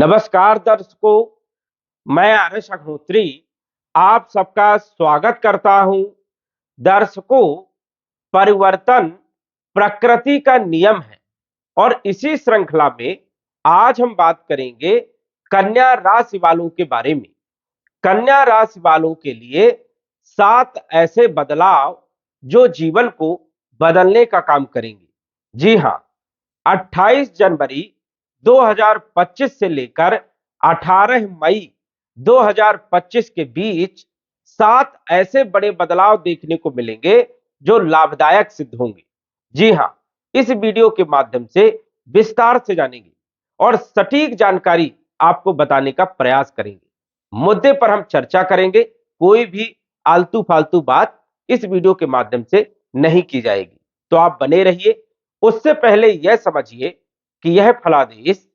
नमस्कार दर्शकों, मैं आर्यश अग्निहोत्री आप सबका स्वागत करता हूं। दर्शकों, परिवर्तन प्रकृति का नियम है और इसी श्रृंखला में आज हम बात करेंगे कन्या राशि वालों के बारे में। कन्या राशि वालों के लिए 7 ऐसे बदलाव जो जीवन को बदलने का काम करेंगे। जी हां, 28 जनवरी 2025 से लेकर 18 मई 2025 के बीच 7 ऐसे बड़े बदलाव देखने को मिलेंगे जो लाभदायक सिद्ध होंगे। जी हां, इस वीडियो के माध्यम से विस्तार से जानेंगे और सटीक जानकारी आपको बताने का प्रयास करेंगे। मुद्दे पर हम चर्चा करेंगे, कोई भी आलतू फालतू बात इस वीडियो के माध्यम से नहीं की जाएगी, तो आप बने रहिए। उससे पहले यह समझिए कि यह फलादेश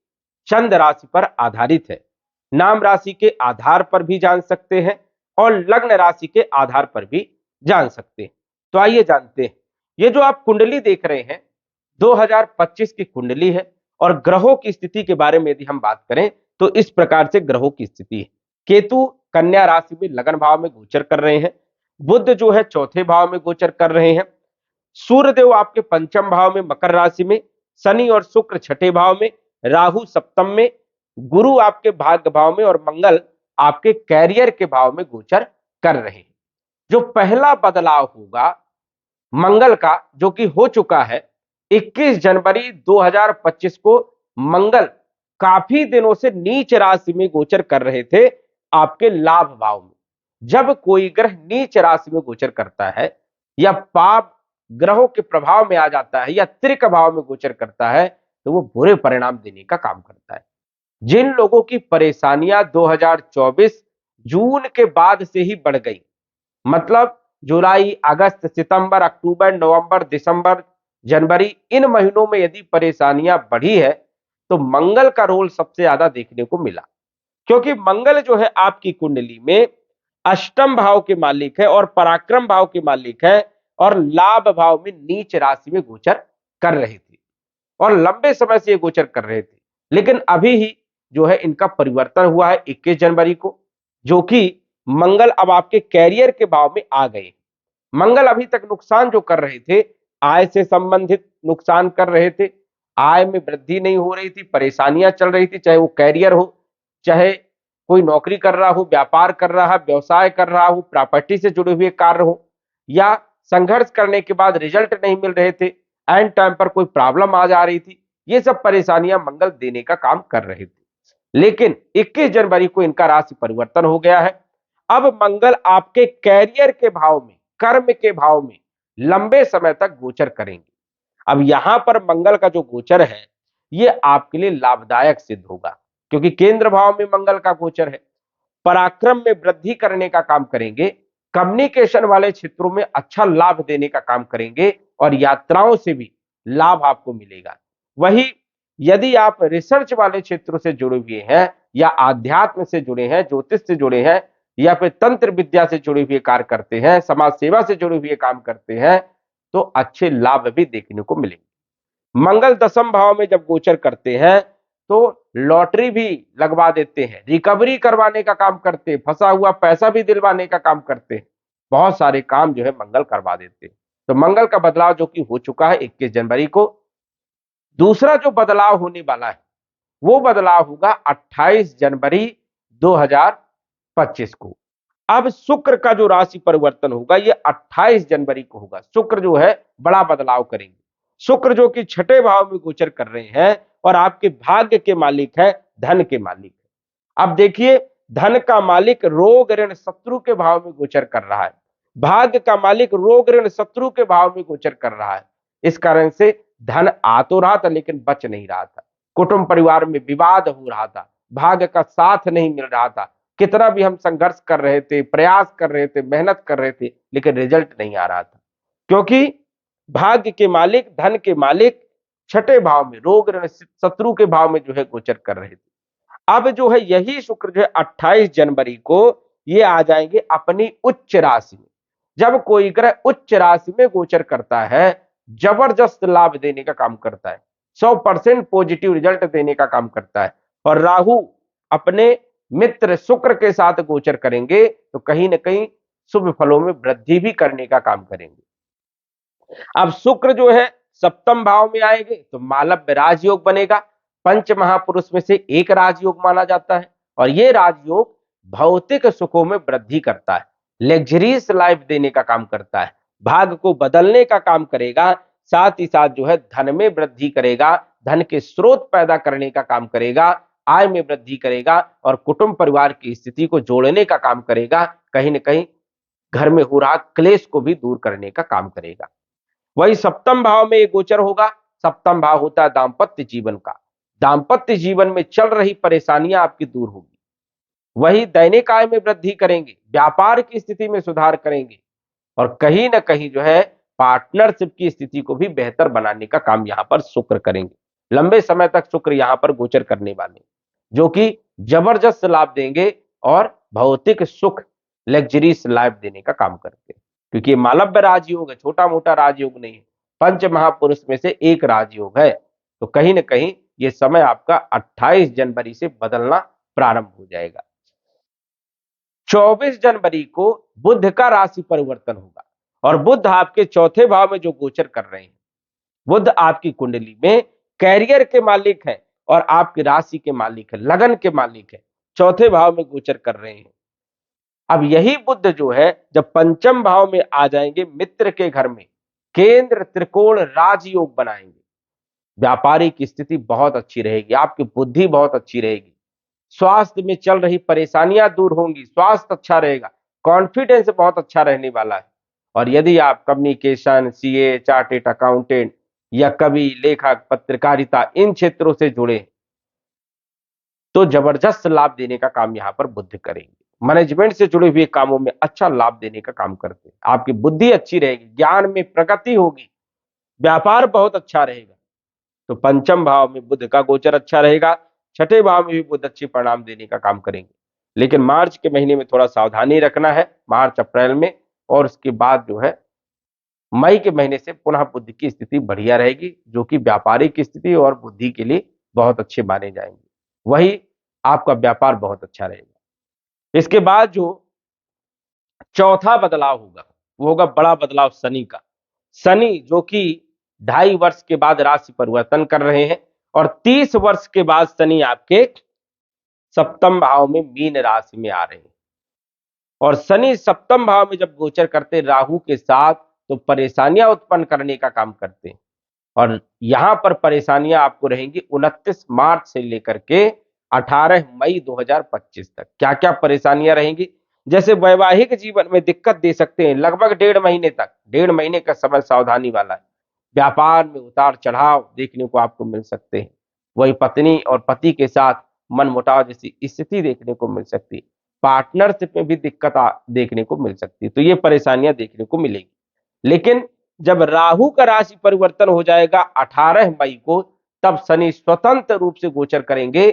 चंद राशि पर आधारित है। नाम राशि के आधार पर भी जान सकते हैं और लग्न राशि के आधार पर भी जान सकते हैं। तो आइए जानते हैं। ये जो आप कुंडली देख रहे हैं 2025 की कुंडली है और ग्रहों की स्थिति के बारे में यदि हम बात करें तो इस प्रकार से ग्रहों की स्थिति है। केतु कन्या राशि में लगन भाव में गोचर कर रहे हैं। बुध जो है चौथे भाव में गोचर कर रहे हैं। सूर्यदेव आपके पंचम भाव में मकर राशि में, शनि और शुक्र छठे भाव में, राहु सप्तम में, गुरु आपके भाग्य भाव में और मंगल आपके कैरियर के भाव में गोचर कर रहे हैं। जो पहला बदलाव होगा मंगल का, जो कि हो चुका है 21 जनवरी 2025 को, मंगल काफी दिनों से नीच राशि में गोचर कर रहे थे आपके लाभ भाव में। जब कोई ग्रह नीच राशि में गोचर करता है या पाप ग्रहों के प्रभाव में आ जाता है या त्रिक भाव में गोचर करता है तो वो बुरे परिणाम देने का काम करता है। जिन लोगों की परेशानियां 2024 जून के बाद से ही बढ़ गई, मतलब जुलाई, अगस्त, सितंबर, अक्टूबर, नवंबर, दिसंबर, जनवरी, इन महीनों में यदि परेशानियां बढ़ी है तो मंगल का रोल सबसे ज्यादा देखने को मिला। क्योंकि मंगल जो है आपकी कुंडली में अष्टम भाव के मालिक है और पराक्रम भाव के मालिक है और लाभ भाव में नीच राशि में गोचर कर रहे थे और लंबे समय से ये गोचर कर रहे थे। लेकिन अभी ही जो है इनका परिवर्तन हुआ है 21 जनवरी को, जो कि मंगल अब आपके कैरियर के भाव में आ गए। मंगल अभी तक नुकसान जो कर रहे थे, आय से संबंधित नुकसान कर रहे थे, आय में वृद्धि नहीं हो रही थी, परेशानियां चल रही थी, चाहे वो कैरियर हो, चाहे कोई नौकरी कर रहा हो, व्यापार कर रहा है, व्यवसाय कर रहा हो, प्रॉपर्टी से जुड़े हुए कार्य हो, या संघर्ष करने के बाद रिजल्ट नहीं मिल रहे थे, एंड टाइम पर कोई प्रॉब्लम आ जा रही थी, ये सब परेशानियां मंगल देने का काम कर रहे थे। लेकिन 21 जनवरी को इनका राशि परिवर्तन हो गया है। अब मंगल आपके कैरियर के भाव में, कर्म के भाव में लंबे समय तक गोचर करेंगे। अब यहां पर मंगल का जो गोचर है ये आपके लिए लाभदायक सिद्ध होगा, क्योंकि केंद्र भाव में मंगल का गोचर है। पराक्रम में वृद्धि करने का काम करेंगे, कम्युनिकेशन वाले क्षेत्रों में अच्छा लाभ देने का काम करेंगे और यात्राओं से भी लाभ आपको मिलेगा। वही यदि आप रिसर्च वाले क्षेत्रों से जुड़े हुए हैं या आध्यात्म से जुड़े हैं, ज्योतिष से जुड़े हैं या फिर तंत्र विद्या से जुड़े हुए कार्य करते हैं, समाज सेवा से जुड़े हुए काम करते हैं, तो अच्छे लाभ भी देखने को मिलेंगे। मंगल दसम भाव में जब गोचर करते हैं तो लॉटरी भी लगवा देते हैं, रिकवरी करवाने का काम करते हैं, फंसा हुआ पैसा भी दिलवाने का काम करते हैं, बहुत सारे काम जो है मंगल करवा देते हैं। तो मंगल का बदलाव जो कि हो चुका है 21 जनवरी को। दूसरा जो बदलाव होने वाला है वो बदलाव होगा 28 जनवरी 2025 को। अब शुक्र का जो राशि परिवर्तन होगा ये 28 जनवरी को होगा। शुक्र जो है बड़ा बदलाव करेंगे। शुक्र जो कि छठे भाव में गोचर कर रहे हैं और आपके भाग्य के मालिक है, धन के मालिक है। अब देखिए, धन का मालिक रोग ऋण शत्रु के भाव में गोचर कर रहा है, भाग्य का मालिक रोग ऋण शत्रु के भाव में गोचर कर रहा है। इस कारण से धन आ तो रहा था लेकिन बच नहीं रहा था, कुटुंब परिवार में विवाद हो रहा था, भाग्य का साथ नहीं मिल रहा था। कितना भी हम संघर्ष कर रहे थे, प्रयास कर रहे थे, मेहनत कर रहे थे, लेकिन रिजल्ट नहीं आ रहा था, क्योंकि भाग्य के मालिक, धन के मालिक छठे भाव में, रोग ऋण शत्रु के भाव में जो है गोचर कर रहे थे। अब जो है यही शुक्र जो है 28 जनवरी को ये आ जाएंगे अपनी उच्च राशि में। जब कोई ग्रह उच्च राशि में गोचर करता है, जबरदस्त लाभ देने का काम करता है, 100% पॉजिटिव रिजल्ट देने का काम करता है। और राहु अपने मित्र शुक्र के साथ गोचर करेंगे तो कहीं ना कहीं शुभ फलों में वृद्धि भी करने का काम करेंगे। अब शुक्र जो है सप्तम भाव में आएंगे तो मालव्य राजयोग बनेगा। पंच महापुरुष में से एक राजयोग माना जाता है और ये राजयोग भौतिक सुखों में वृद्धि करता है, लग्जरीज लाइफ देने का काम करता है, भाग को बदलने का काम करेगा, साथ ही साथ जो है धन में वृद्धि करेगा, धन के स्रोत पैदा करने का काम करेगा, आय में वृद्धि करेगा और कुटुंब परिवार की स्थिति को जोड़ने का काम करेगा, कहीं ना कहीं घर में हो रहा क्लेश को भी दूर करने का काम करेगा। वही सप्तम भाव में एक गोचर होगा। सप्तम भाव होता है दाम्पत्य जीवन का। दाम्पत्य जीवन में चल रही परेशानियां आपकी दूर होगी। वही दैनिक आय में वृद्धि करेंगे, व्यापार की स्थिति में सुधार करेंगे और कहीं ना कहीं जो है पार्टनरशिप की स्थिति को भी बेहतर बनाने का काम यहां पर शुक्र करेंगे। लंबे समय तक शुक्र यहां पर गोचर करने वाले जो कि जबरदस्त लाभ देंगे और भौतिक सुख लग्जरीज लाइफ देने का काम करते हैं, क्योंकि ये मालव्य राजयोग है, छोटा मोटा राजयोग नहीं है, पंच महापुरुष में से एक राजयोग है। तो कहीं ना कहीं ये समय आपका 28 जनवरी से बदलना प्रारंभ हो जाएगा। 24 जनवरी को बुध का राशि परिवर्तन होगा और बुध आपके चौथे भाव में जो गोचर कर रहे हैं, बुध आपकी कुंडली में कैरियर के मालिक है और आपकी राशि के मालिक है, लगन के मालिक है, चौथे भाव में गोचर कर रहे हैं। अब यही बुध जो है जब पंचम भाव में आ जाएंगे मित्र के घर में, केंद्र त्रिकोण राजयोग बनाएंगे, व्यापारिक स्थिति बहुत अच्छी रहेगी, आपकी बुद्धि बहुत अच्छी रहेगी, स्वास्थ्य में चल रही परेशानियां दूर होंगी, स्वास्थ्य अच्छा रहेगा, कॉन्फिडेंस बहुत अच्छा रहने वाला है। और यदि आप कम्युनिकेशन, सीए, चार्टेड अकाउंटेंट या कवि, लेखक, पत्रकारिता इन क्षेत्रों से जुड़े तो जबरदस्त लाभ देने का काम यहां पर बुध करेंगे। मैनेजमेंट से जुड़े हुए कामों में अच्छा लाभ देने का काम करते हैं, आपकी बुद्धि अच्छी रहेगी, ज्ञान में प्रगति होगी, व्यापार बहुत अच्छा रहेगा। तो पंचम भाव में बुध का गोचर अच्छा रहेगा, छठे भाव में भी बुध अच्छे परिणाम देने का काम करेंगे। लेकिन मार्च के महीने में थोड़ा सावधानी रखना है, मार्च अप्रैल में, और उसके बाद जो है मई के महीने से पुनः बुध की स्थिति बढ़िया रहेगी, जो कि व्यापारिक स्थिति और बुद्धि के लिए बहुत अच्छे माने जाएंगे। वही आपका व्यापार बहुत अच्छा रहेगा। इसके बाद जो चौथा बदलाव होगा वो होगा बड़ा बदलाव शनि का। शनि जो कि 2.5 वर्ष के बाद राशि परिवर्तन कर रहे हैं और 30 वर्ष के बाद शनि आपके सप्तम भाव में मीन राशि में आ रहे हैं। और शनि सप्तम भाव में जब गोचर करते राहु के साथ तो परेशानियां उत्पन्न करने का काम करते हैं। और यहां पर परेशानियां आपको रहेंगी 29 मार्च से लेकर के 18 मई 2025 तक। क्या क्या परेशानियां रहेंगी? जैसे वैवाहिक जीवन में दिक्कत दे सकते हैं लगभग 1.5 महीने तक, 1.5 महीने का समय सावधानी वाला है। व्यापार में उतार चढ़ाव देखने को आपको मिल सकते हैं। वही पत्नी और पति के साथ मनमुटाव जैसी स्थिति देखने को मिल सकती है। पार्टनरशिप में भी दिक्कत देखने को मिल सकती है। तो ये परेशानियां देखने को मिलेगी। लेकिन जब राहु का राशि परिवर्तन हो जाएगा 18 मई को, तब शनि स्वतंत्र रूप से गोचर करेंगे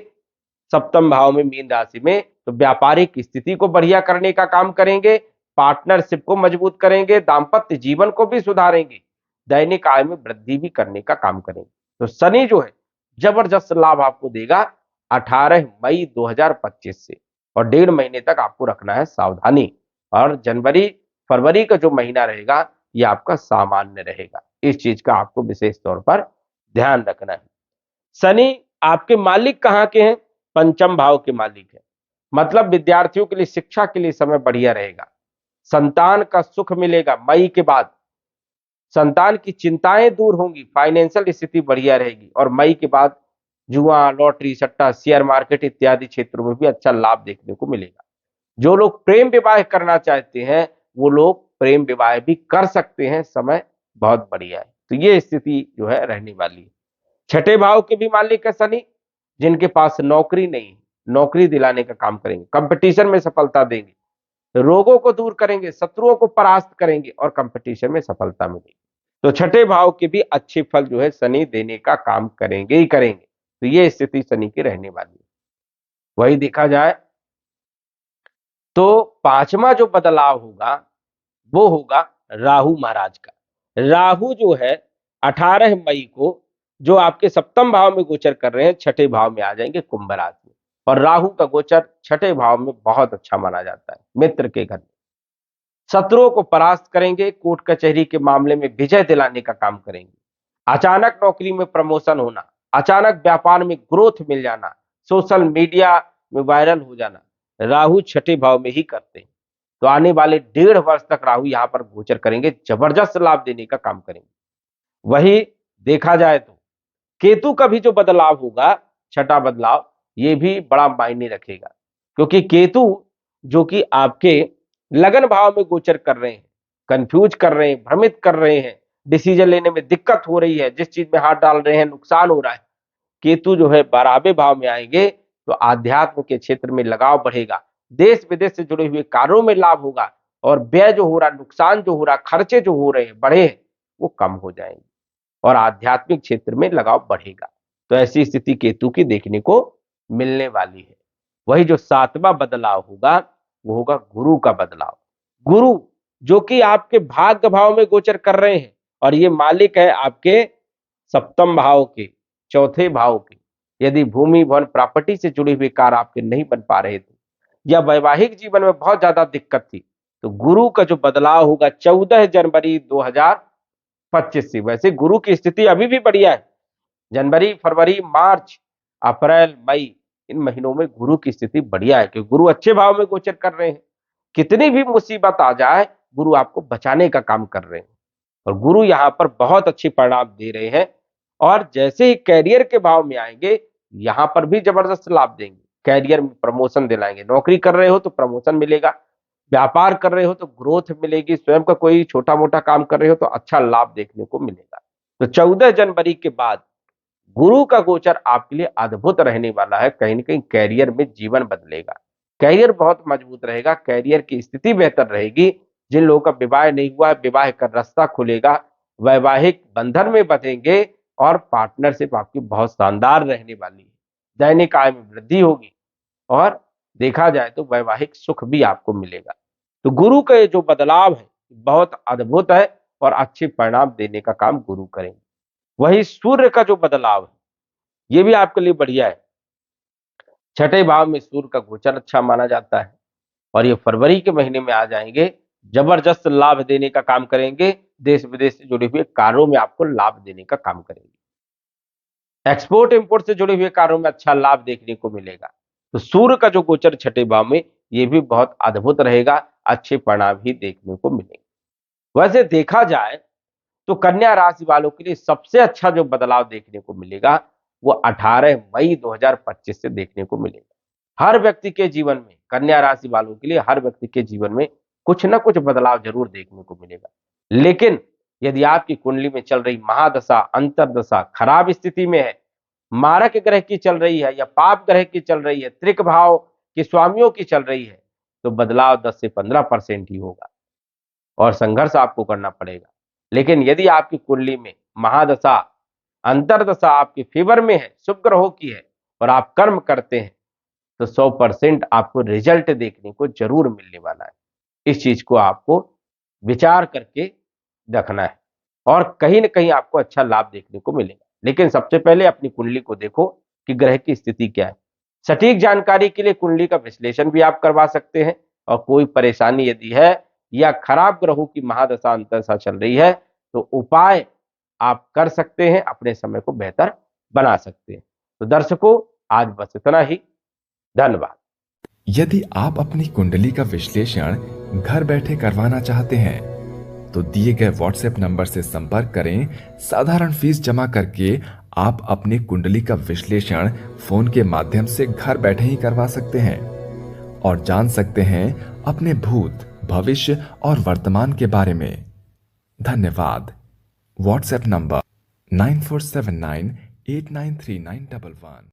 सप्तम भाव में मीन राशि में। तो व्यापारिक स्थिति को बढ़िया करने का काम करेंगे, पार्टनरशिप को मजबूत करेंगे, दाम्पत्य जीवन को भी सुधारेंगे, दैनिक आय में वृद्धि भी करने का काम करेंगे। तो शनि जो है जबरदस्त लाभ आपको देगा 18 मई 2025 से, और 1.5 महीने तक आपको रखना है सावधानी। और जनवरी फरवरी का जो महीना रहेगा ये आपका सामान्य रहेगा। इस चीज का आपको विशेष तौर पर ध्यान रखना है। शनि आपके मालिक कहां के हैं? पंचम भाव के मालिक है। मतलब विद्यार्थियों के लिए, शिक्षा के लिए समय बढ़िया रहेगा, संतान का सुख मिलेगा। मई के बाद संतान की चिंताएं दूर होंगी, फाइनेंशियल स्थिति बढ़िया रहेगी। और मई के बाद जुआ, लॉटरी, सट्टा, शेयर मार्केट इत्यादि क्षेत्रों में भी अच्छा लाभ देखने को मिलेगा। जो लोग प्रेम विवाह करना चाहते हैं वो लोग प्रेम विवाह भी कर सकते हैं, समय बहुत बढ़िया है। तो ये स्थिति जो है रहने वाली है। छठे भाव के भी मालिक है शनि। जिनके पास नौकरी नहीं, नौकरी दिलाने का काम करेंगे, कंपटीशन में सफलता देंगे, रोगों को दूर करेंगे, शत्रुओं को परास्त करेंगे और कंपटीशन में सफलता मिलेगी। तो छठे भाव के भी अच्छे फल जो है शनि देने का काम करेंगे ही करेंगे। तो ये स्थिति शनि की रहने वाली है। वही देखा जाए तो पांचवा जो बदलाव होगा वो होगा राहु महाराज का। राहु जो है 18 मई को जो आपके सप्तम भाव में गोचर कर रहे हैं, छठे भाव में आ जाएंगे कुंभ राशि में। और राहु का गोचर छठे भाव में बहुत अच्छा माना जाता है, मित्र के घर में। शत्रुओं को परास्त करेंगे, कोर्ट कचहरी के मामले में विजय दिलाने का काम करेंगे। अचानक नौकरी में प्रमोशन होना, अचानक व्यापार में ग्रोथ मिल जाना, सोशल मीडिया में वायरल हो जाना, राहु छठे भाव में ही करते हैं। तो आने वाले 1.5 वर्ष तक राहु यहां पर गोचर करेंगे, जबरदस्त लाभ देने का काम करेंगे। वही देखा जाए तो केतु का भी जो बदलाव होगा, छठा बदलाव, ये भी बड़ा मायने रखेगा, क्योंकि केतु जो कि आपके लगन भाव में गोचर कर रहे हैं, कंफ्यूज कर रहे हैं, भ्रमित कर रहे हैं, डिसीजन लेने में दिक्कत हो रही है, जिस चीज में हाथ डाल रहे हैं नुकसान हो रहा है। केतु जो है 12वें भाव में आएंगे तो आध्यात्म के क्षेत्र में लगाव बढ़ेगा, देश विदेश से जुड़े हुए कार्यों में लाभ होगा, और व्यय जो हो रहा, नुकसान जो हो रहा, खर्चे जो हो रहे हैं बढ़े हैं, वो कम हो जाएंगे और आध्यात्मिक क्षेत्र में लगाव बढ़ेगा। तो ऐसी स्थिति केतु की देखने को मिलने वाली है। वही जो 7वां बदलाव होगा वो होगा गुरु का बदलाव। गुरु जो कि आपके भाग्य भाव में गोचर कर रहे हैं, और ये मालिक है आपके सप्तम भाव के, चौथे भाव के। यदि भूमि भवन प्रॉपर्टी से जुड़ी हुई कार्य आपके नहीं बन पा रहे थे, या वैवाहिक जीवन में बहुत ज्यादा दिक्कत थी, तो गुरु का जो बदलाव होगा 14 जनवरी 2025 से। वैसे गुरु की स्थिति अभी भी बढ़िया है, जनवरी, फरवरी, मार्च, अप्रैल, मई, इन महीनों में गुरु की स्थिति बढ़िया है, क्योंकि गुरु अच्छे भाव में गोचर कर रहे हैं। कितनी भी मुसीबत आ जाए, गुरु आपको बचाने का काम कर रहे हैं, और गुरु यहाँ पर बहुत अच्छी परिणाम दे रहे हैं। और जैसे ही कैरियर के भाव में आएंगे, यहाँ पर भी जबरदस्त लाभ देंगे, कैरियर में प्रमोशन दिलाएंगे। नौकरी कर रहे हो तो प्रमोशन मिलेगा, व्यापार कर रहे हो तो ग्रोथ मिलेगी, स्वयं का कोई छोटा मोटा काम कर रहे हो तो अच्छा लाभ देखने को मिलेगा। तो 14 जनवरी के बाद गुरु का गोचर आपके लिए अद्भुत रहने वाला है। कहीं ना कहीं कैरियर में जीवन बदलेगा, कैरियर बहुत मजबूत रहेगा, कैरियर की स्थिति बेहतर रहेगी। जिन लोगों का विवाह नहीं हुआ है, विवाह का रास्ता खुलेगा, वैवाहिक बंधन में बंधेंगे, और पार्टनरशिप आपकी बहुत शानदार रहने वाली है। दैनिक आय में वृद्धि होगी, और देखा जाए तो वैवाहिक सुख भी आपको मिलेगा। तो गुरु का ये जो बदलाव है बहुत अद्भुत है, और अच्छे परिणाम देने का काम गुरु करेंगे। वही सूर्य का जो बदलाव है, ये भी आपके लिए बढ़िया है। छठे भाव में सूर्य का गोचर अच्छा माना जाता है, और ये फरवरी के महीने में आ जाएंगे, जबरदस्त लाभ देने का काम करेंगे। देश विदेश से जुड़े हुए कार्यों में आपको लाभ देने का काम करेंगे। एक्सपोर्ट इंपोर्ट से जुड़े हुए कार्यों में अच्छा लाभ देखने को मिलेगा। तो सूर्य का जो गोचर छठे भाव में, ये भी बहुत अद्भुत रहेगा, अच्छे परिणाम ही देखने को मिलेंगे। वैसे देखा जाए तो कन्या राशि वालों के लिए सबसे अच्छा जो बदलाव देखने को मिलेगा वो 18 मई 2025 से देखने को मिलेगा। हर व्यक्ति के जीवन में, कन्या राशि वालों के लिए हर व्यक्ति के जीवन में कुछ ना कुछ बदलाव जरूर देखने को मिलेगा। लेकिन यदि आपकी कुंडली में चल रही महादशा, अंतरदशा खराब स्थिति में है, मारक ग्रह की चल रही है या पाप ग्रह की चल रही है, त्रिक भाव के स्वामियों की चल रही है, तो बदलाव 10 से 15% ही होगा और संघर्ष आपको करना पड़ेगा। लेकिन यदि आपकी कुंडली में महादशा, अंतरदशा आपके फेवर में है, शुभ ग्रहों की है, और आप कर्म करते हैं, तो 100% आपको रिजल्ट देखने को जरूर मिलने वाला है। इस चीज को आपको विचार करके रखना है, और कहीं ना कहीं आपको अच्छा लाभ देखने को मिलेगा। लेकिन सबसे पहले अपनी कुंडली को देखो कि ग्रह की स्थिति क्या है। सटीक जानकारी के लिए कुंडली का विश्लेषण भी आप करवा सकते हैं, और कोई परेशानी यदि है या खराब ग्रहों की महादशा अंतरदशा चल रही है, तो उपाय आप कर सकते हैं, अपने समय को बेहतर बना सकते हैं। तो दर्शकों, आज बस इतना ही। धन्यवाद। यदि आप अपनी कुंडली का विश्लेषण घर बैठे करवाना चाहते हैं तो दिए गए व्हाट्सएप नंबर से संपर्क करें। साधारण फीस जमा करके आप अपनी कुंडली का विश्लेषण फोन के माध्यम से घर बैठे ही करवा सकते हैं और जान सकते हैं अपने भूत, भविष्य और वर्तमान के बारे में। धन्यवाद। WhatsApp number 9479893911।